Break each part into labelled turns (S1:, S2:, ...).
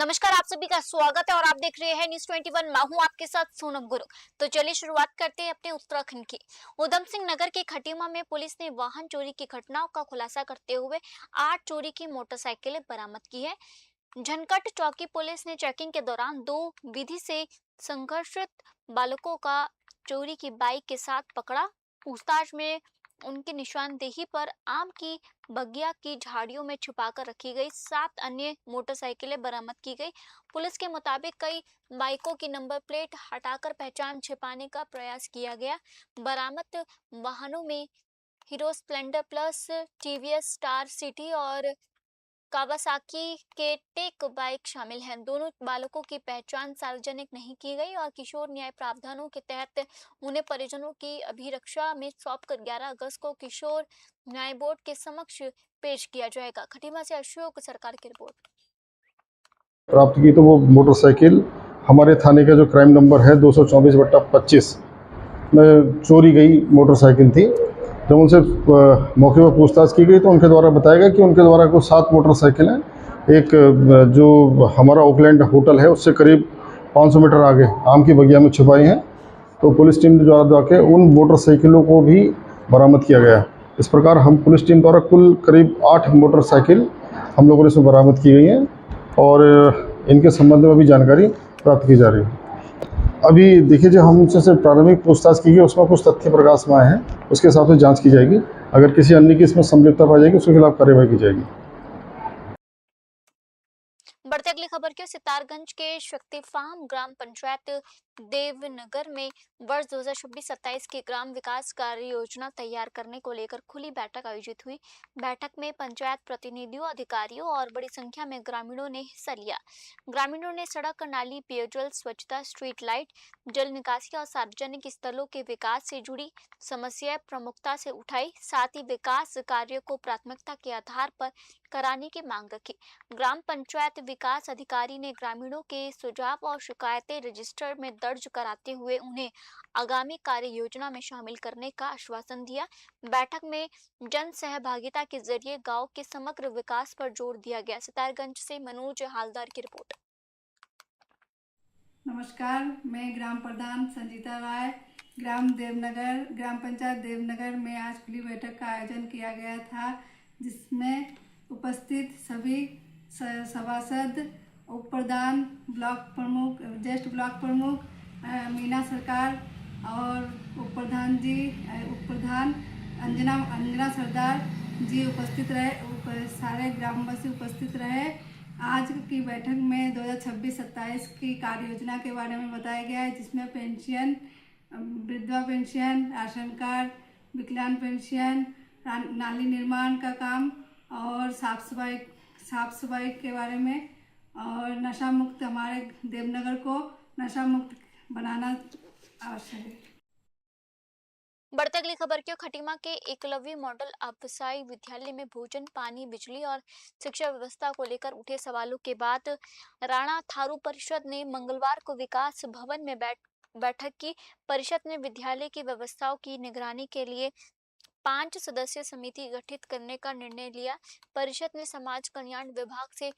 S1: नमस्कार, आप सभी का स्वागत है और आप देख रहे हैं न्यूज़ 21। मैं हूं आपके साथ सोनम गुरु। तो चलिए शुरुआत करते हैं अपने उत्तराखंड की। उधम सिंह नगर के खटीमा में पुलिस ने वाहन चोरी की घटनाओं का खुलासा करते हुए 8 चोरी की मोटरसाइकिलें बरामद की है। झनकट चौकी पुलिस ने चेकिंग के दौरान 2 विधि से संघर्षित बालकों का चोरी की बाइक के साथ पकड़ा। पूछताछ में उनकी निशानदेही पर आम की बगिया की झाड़ियों में छुपाकर रखी गई 7 अन्य मोटरसाइकिलें बरामद की गई। पुलिस के मुताबिक कई बाइकों की नंबर प्लेट हटाकर पहचान छिपाने का प्रयास किया गया। बरामद वाहनों में hero Splendor plus, TVS star city और कावासाकी के टेक बाइक शामिल हैं। दोनों बालकों की पहचान सार्वजनिक नहीं की गई और किशोर न्याय प्रावधानों के तहत उन्हें परिजनों की अभिरक्षा में सौंपकर 11 अगस्त को किशोर न्याय बोर्ड के समक्ष पेश किया जाएगा। खटीमा से अशोक सरकार की रिपोर्ट।
S2: प्राप्त की तो वो मोटरसाइकिल हमारे थाने का जो क्राइम नंबर है 224/25 में चोरी गई मोटरसाइकिल थी। जब उनसे मौके पर पूछताछ की गई तो उनके द्वारा बताया गया कि उनके द्वारा कुछ 7 मोटरसाइकिल हैं। एक जो हमारा ओकलैंड होटल है उससे करीब 500 मीटर आगे आम की बगिया में छुपाई हैं। तो पुलिस टीम द्वारा जाके उन मोटरसाइकिलों को भी बरामद किया गया। इस प्रकार हम पुलिस टीम द्वारा कुल करीब 8 मोटरसाइकिल हम लोगों ने इसमें बरामद की गई हैं और इनके संबंध में भी जानकारी प्राप्त की जा रही है। अभी देखिए, जो हम उनसे प्रारंभिक पूछताछ की गई उसमें कुछ तथ्य प्रकाश में आए हैं, उसके हिसाब से जांच की जाएगी। अगर किसी अन्य की इसमें संलिप्तता पाई जाएगी उसके खिलाफ कार्रवाई की जाएगी।
S1: बढ़ते अगली खबर की। सितारगंज के शक्ति फार्म ग्राम पंचायत देवनगर में वर्ष 2026-27 की ग्राम विकास कार्य योजना तैयार करने को लेकर खुली बैठक आयोजित हुई। बैठक में पंचायत प्रतिनिधियों, अधिकारियों और बड़ी संख्या में ग्रामीणों ने हिस्सा लिया। ग्रामीणों ने सड़क, नाली, पेयजल, स्वच्छता, स्ट्रीट लाइट, जल निकासी और सार्वजनिक स्थलों के विकास से जुड़ी समस्याएं प्रमुखता से उठाई। साथ ही विकास कार्यों को प्राथमिकता के आधार पर कराने की मांग रखी। ग्राम पंचायत विकास अधिकारी ने ग्रामीणों के सुझाव और शिकायतें रजिस्टर में दर्ज कराते हुए उन्हें आगामी कार्य योजना में शामिल करने का आश्वासन दिया। बैठक में जन सहभागिता के जरिए गांव के समग्र विकास पर जोर दिया गया। सितारगंज से मनोज हालदार की रिपोर्ट।
S3: नमस्कार, मैं ग्राम प्रधान संजीता राय, ग्राम पंचायत देवनगर में आज खुली बैठक का आयोजन किया गया था, जिसमें उपस्थित सभी सभासद, उप प्रधान, ब्लॉक प्रमुख, ज्येष्ठ ब्लॉक प्रमुख मीना सरकार और उप प्रधान अंजना सरदार जी उपस्थित रहे। सारे ग्रामवासी उपस्थित रहे। आज की बैठक में 2026-27 की कार्य योजना के बारे में बताया गया है, जिसमें पेंशन, विधवा पेंशन, राशन कार्ड, विकलांग पेंशन, नाली निर्माण का काम और साफ सफाई के बारे में, और नशा मुक्त, हमारे देवनगर को नशा मुक्त बनाना आवश्यक है।
S1: बढ़ते अगली खबर की। खटीमा के एकलव्य मॉडल आवासीय विद्यालय में भोजन, पानी, बिजली और शिक्षा व्यवस्था को लेकर उठे सवालों के बाद राणा थारू परिषद ने मंगलवार को विकास भवन में बैठक की। परिषद ने विद्यालय की व्यवस्थाओं की निगरानी के लिए 5 सदस्यीय समिति गठित करने का निर्णय लिया। परिषद ने समाज कल्याण विभाग से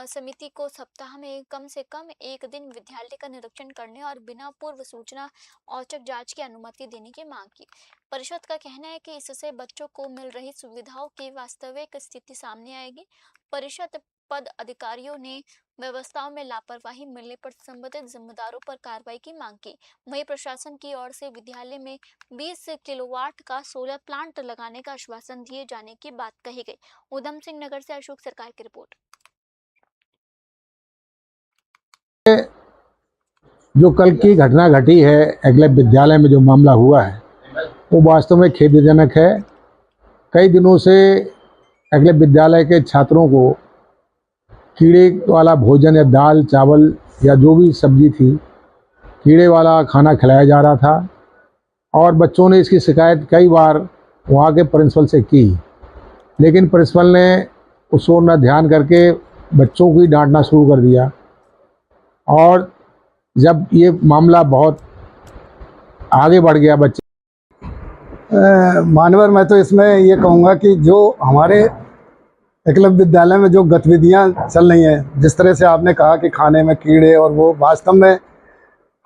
S1: समिति को सप्ताह में कम से कम 1 दिन विद्यालय का निरीक्षण करने और बिना पूर्व सूचना औचक जांच की अनुमति देने की मांग की। परिषद का कहना है कि इससे बच्चों को मिल रही सुविधाओं की वास्तविक स्थिति सामने आएगी। परिषद पद अधिकारियों ने व्यवस्थाओं में लापरवाही मिलने पर संबंधित जिम्मेदारों पर कार्रवाई की मांग की। वहीं प्रशासन की ओर से विद्यालय में 20 किलोवाट का सोलर प्लांट लगाने का आश्वासन दिए जाने की बात कही गई। उधम सिंह नगर से अशोक सरकार की रिपोर्ट।
S4: जो कल की घटना घटी है अगले विद्यालय में, जो मामला हुआ है वो वास्तव में खेदजनक है। कई दिनों से अगले विद्यालय के छात्रों को कीड़े वाला भोजन या दाल चावल या जो भी सब्जी थी, कीड़े वाला खाना खिलाया जा रहा था और बच्चों ने इसकी शिकायत कई बार वहाँ के प्रिंसिपल से की, लेकिन प्रिंसिपल ने उसको न ध्यान करके बच्चों को ही डांटना शुरू कर दिया। और जब ये मामला बहुत आगे बढ़ गया, बच्चे
S5: मानवर, मैं तो इसमें ये कहूँगा कि जो हमारे
S4: एकलव्य विद्यालय में जो गतिविधियां चल रही हैं, जिस तरह से आपने कहा कि खाने में कीड़े और वो, वास्तव में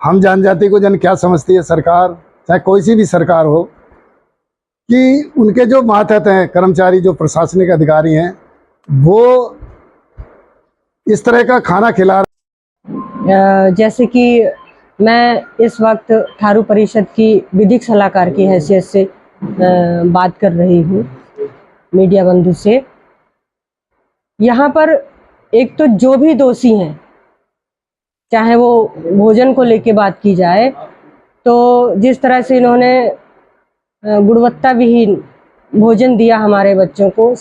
S4: हम जनजाति को जन क्या समझती है सरकार, चाहे कोई सी भी सरकार हो, कि उनके जो मातहत हैं कर्मचारी, जो प्रशासनिक अधिकारी हैं, वो इस तरह का खाना खिला
S5: जैसे कि मैं इस वक्त थारू परिषद की विधिक सलाहकार की हैसियत से बात कर रही हूँ मीडिया बंधु से। यहाँ पर एक तो जो भी दोषी हैं, चाहे वो भोजन को लेके बात की जाए, तो जिस तरह से इन्होंने गुणवत्ता विहीन भोजन दिया हमारे बच्चों को।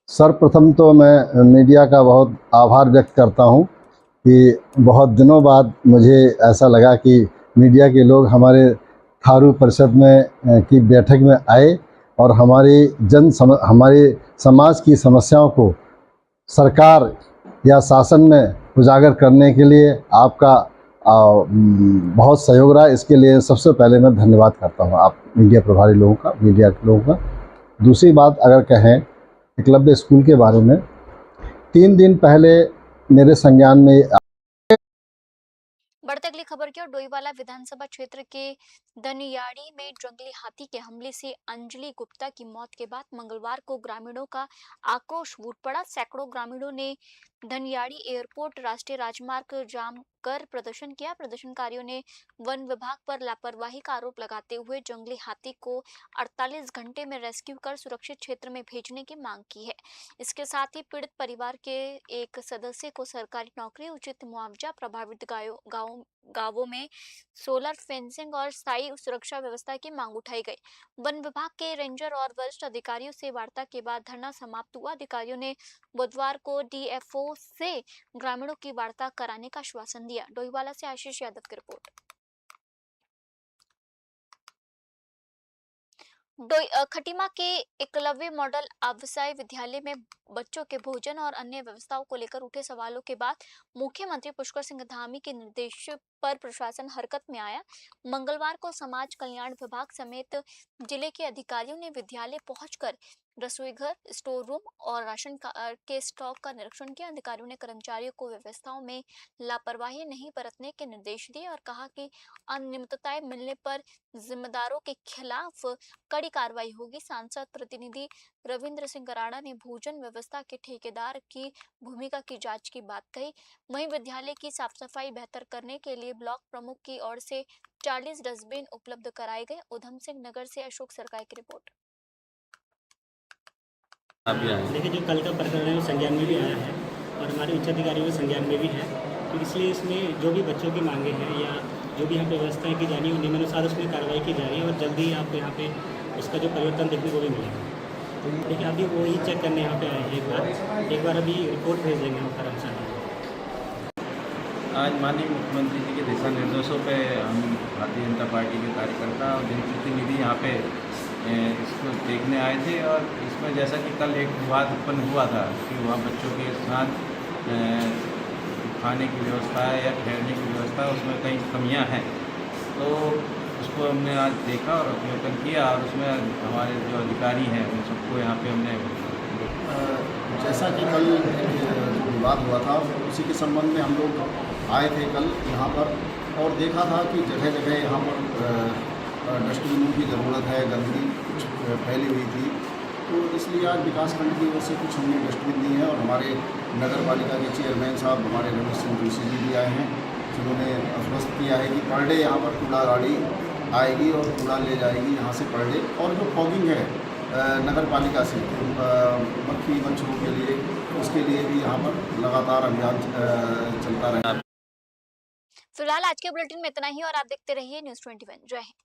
S2: सर्वप्रथम तो मैं मीडिया का बहुत आभार व्यक्त करता हूं कि बहुत दिनों बाद मुझे ऐसा लगा कि मीडिया के लोग हमारे थारू परिषद में की बैठक में आए और हमारे समाज की समस्याओं को सरकार या शासन में उजागर करने के लिए आपका बहुत सहयोग रहा। इसके लिए सबसे पहले मैं धन्यवाद करता हूं आप मीडिया प्रभारी लोगों का, मीडिया के लोगों का। दूसरी बात अगर कहें एकलव्य स्कूल के बारे में, 3 दिन पहले मेरे संज्ञान में
S1: बढ़ते अगली खबर की ओर। डोईवाला विधानसभा क्षेत्र के धनियाड़ी में जंगली हाथी के हमले से अंजलि गुप्ता की मौत के बाद मंगलवार को ग्रामीणों का आक्रोश फूट पड़ा। सैकड़ों ग्रामीणों ने धनियाड़ी एयरपोर्ट राष्ट्रीय राजमार्ग जाम कर प्रदर्शन किया। प्रदर्शनकारियों ने वन विभाग पर लापरवाही का आरोप लगाते हुए जंगली हाथी को 48 घंटे में रेस्क्यू कर सुरक्षित क्षेत्र में भेजने की मांग की है। इसके साथ ही पीड़ित परिवार के एक सदस्य को सरकारी नौकरी, उचित मुआवजा, प्रभावित गांवों में सोलर फेंसिंग और स्थायी सुरक्षा व्यवस्था की मांग उठाई गई। वन विभाग के रेंजर और वरिष्ठ अधिकारियों से वार्ता के बाद धरना समाप्त हुआ। अधिकारियों ने बुधवार को डीएफओ से ग्रामीणों की वार्ता कराने का आश्वासन दिया। डोईवाला से आशीष यादव की रिपोर्ट। खटीमा के एकलव्य मॉडल आवासीय विद्यालय में बच्चों के भोजन और अन्य व्यवस्थाओं को लेकर उठे सवालों के बाद मुख्यमंत्री पुष्कर सिंह धामी के निर्देश पर प्रशासन हरकत में आया। मंगलवार को समाज कल्याण विभाग समेत जिले के अधिकारियों ने विद्यालय पहुंचकर रसोई घर, स्टोर रूम और राशन के स्टॉक का निरीक्षण किया। अधिकारियों ने कर्मचारियों को व्यवस्थाओं में लापरवाही नहीं बरतने के निर्देश दिए और कहा कि अनियमितताएं मिलने पर जिम्मेदारों के खिलाफ कड़ी कार्रवाई होगी। सांसद प्रतिनिधि रविंद्र सिंह कराड़ा ने भोजन व्यवस्था के ठेकेदार की भूमिका की जांच की बात कही। वहीं विद्यालय की साफ सफाई बेहतर करने के लिए ब्लॉक प्रमुख की ओर से 40 डस्टबिन उपलब्ध कराए गए। उधम सिंह नगर से अशोक सरकाई की रिपोर्ट।
S6: देखिए, जो कल का प्रकरण है वो संज्ञान में भी आया है और हमारे उच्च अधिकारियों के संज्ञान में भी है, तो इसलिए इसमें जो भी बच्चों की मांगे हैं या जो भी यहाँ पे व्यवस्थाएं की जानी है नियमानुसार उसमें कार्रवाई की जा रही है और जल्दी ही आपको यहाँ पे उसका जो परिवर्तन देखने को भी मिलेगा। तो देखिए, अभी वो ही चेक करने यहाँ पे आए हैं एक बार अभी रिपोर्ट भेज देंगे हम कर्मचारी।
S7: आज माननीय मुख्यमंत्री जी के दिशा निर्देशों पे हम भारतीय जनता पार्टी के कार्यकर्ता और जनप्रतिनिधि यहाँ पे इसको देखने आए थे और इसमें जैसा कि कल एक विवाद उत्पन्न हुआ था कि वहाँ बच्चों के साथ खाने की व्यवस्था है या ठहरने की व्यवस्था, उसमें कई कमियां हैं, तो उसको हमने आज देखा और अवलोकन किया और उसमें हमारे जो अधिकारी हैं उन सबको यहाँ पे हमने
S8: जैसा कि कल विवाद हुआ था उसी के संबंध में हम लोग आए थे कल यहाँ पर और देखा था कि जगह जगह यहाँ पर डस्टबिनों की ज़रूरत है, गंदगी कुछ फैली हुई थी, तो इसलिए आज विकास खंड की ओर से कुछ हमने डस्टबिन दिए हैं और हमारे नगर पालिका के चेयरमैन साहब हमारे रमेश सिंह जोशी जी भी आए हैं, जिन्होंने आश्वस्त किया है कि पर डे यहाँ पर कूड़ा गाड़ी आएगी और कूड़ा ले जाएगी यहाँ से पर डे। और जो फॉगिंग है नगर पालिका से मक्खी मच्छरों के लिए, उसके लिए भी यहाँ पर लगातार अभियान चलता रहेगा।
S1: फिलहाल आज के बुलेटिन में इतना ही और आप देखते रहिए न्यूज़ 21। जय हिंद।